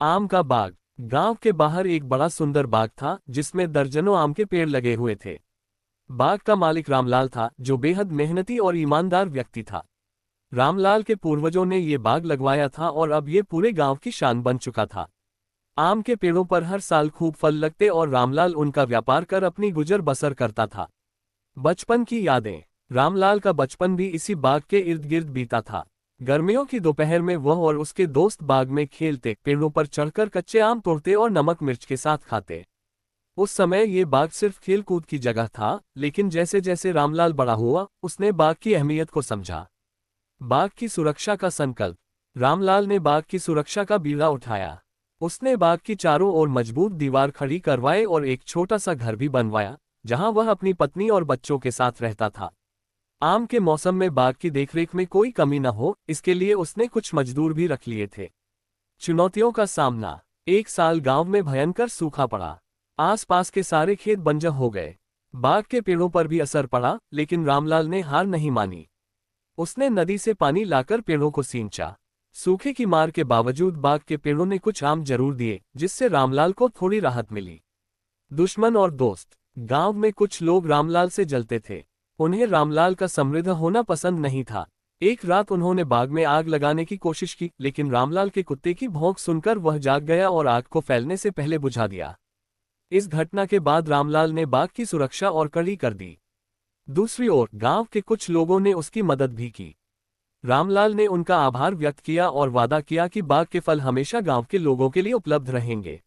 आम का बाग। गांव के बाहर एक बड़ा सुंदर बाग था जिसमें दर्जनों आम के पेड़ लगे हुए थे। बाग का मालिक रामलाल था, जो बेहद मेहनती और ईमानदार व्यक्ति था। रामलाल के पूर्वजों ने ये बाग लगवाया था और अब ये पूरे गांव की शान बन चुका था। आम के पेड़ों पर हर साल खूब फल लगते और रामलाल उनका व्यापार कर अपनी गुजर बसर करता था। बचपन की यादें। रामलाल का बचपन भी इसी बाग के इर्द गिर्द बीता था। गर्मियों की दोपहर में वह और उसके दोस्त बाग में खेलते, पेड़ों पर चढ़कर कच्चे आम तोड़ते और नमक मिर्च के साथ खाते। उस समय ये बाग सिर्फ खेल कूद की जगह था, लेकिन जैसे जैसे रामलाल बड़ा हुआ, उसने बाग की अहमियत को समझा। बाग की सुरक्षा का संकल्प। रामलाल ने बाग की सुरक्षा का बीड़ा उठाया। उसने बाग की चारों ओर मजबूत दीवार खड़ी करवाए और एक छोटा सा घर भी बनवाया, जहां वह अपनी पत्नी और बच्चों के साथ रहता था। आम के मौसम में बाग की देखरेख में कोई कमी न हो, इसके लिए उसने कुछ मजदूर भी रख लिए थे। चुनौतियों का सामना। एक साल गांव में भयंकर सूखा पड़ा। आसपास के सारे खेत बंजर हो गए। बाग के पेड़ों पर भी असर पड़ा, लेकिन रामलाल ने हार नहीं मानी। उसने नदी से पानी लाकर पेड़ों को सींचा। सूखे की मार के बावजूद बाग के पेड़ों ने कुछ आम जरूर दिए, जिससे रामलाल को थोड़ी राहत मिली। दुश्मन और दोस्त। गांव में कुछ लोग रामलाल से जलते थे। उन्हें रामलाल का समृद्ध होना पसंद नहीं था। एक रात उन्होंने बाग में आग लगाने की कोशिश की, लेकिन रामलाल के कुत्ते की भौंक सुनकर वह जाग गया और आग को फैलने से पहले बुझा दिया। इस घटना के बाद रामलाल ने बाग की सुरक्षा और कड़ी कर दी। दूसरी ओर गांव के कुछ लोगों ने उसकी मदद भी की। रामलाल ने उनका आभार व्यक्त किया और वादा किया कि बाग के फल हमेशा गांव के लोगों के लिए उपलब्ध रहेंगे।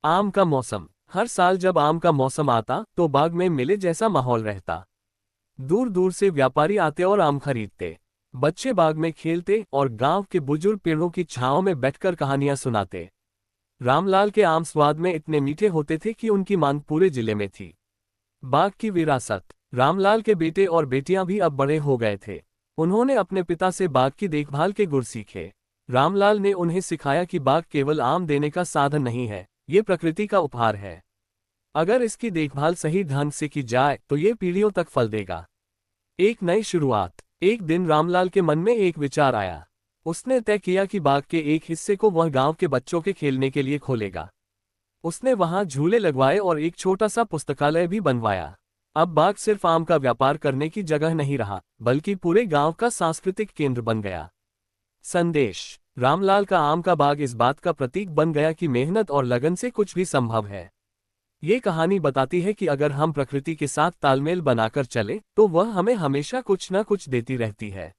आम का मौसम। हर साल जब आम का मौसम आता तो बाग में मेले जैसा माहौल रहता। दूर दूर से व्यापारी आते और आम खरीदते। बच्चे बाग में खेलते और गांव के बुजुर्ग पेड़ों की छांव में बैठकर कहानियां सुनाते। रामलाल के आम स्वाद में इतने मीठे होते थे कि उनकी मांग पूरे जिले में थी। बाग की विरासत। रामलाल के बेटे और बेटियां भी अब बड़े हो गए थे। उन्होंने अपने पिता से बाग की देखभाल के गुर सीखे। रामलाल ने उन्हें सिखाया कि बाग केवल आम देने का साधन नहीं है, ये प्रकृति का उपहार है। अगर इसकी देखभाल सही ढंग से की जाए तो ये पीढ़ियों तक फल देगा। एक नई शुरुआत। एक दिन रामलाल के मन में एक विचार आया। उसने तय किया कि बाग के एक हिस्से को वह गांव के बच्चों के खेलने के लिए खोलेगा। उसने वहां झूले लगवाए और एक छोटा सा पुस्तकालय भी बनवाया। अब बाग सिर्फ आम का व्यापार करने की जगह नहीं रहा, बल्कि पूरे गांव का सांस्कृतिक केंद्र बन गया। संदेश। रामलाल का आम का बाग इस बात का प्रतीक बन गया कि मेहनत और लगन से कुछ भी संभव है। ये कहानी बताती है कि अगर हम प्रकृति के साथ तालमेल बनाकर चले तो वह हमें हमेशा कुछ न कुछ देती रहती है।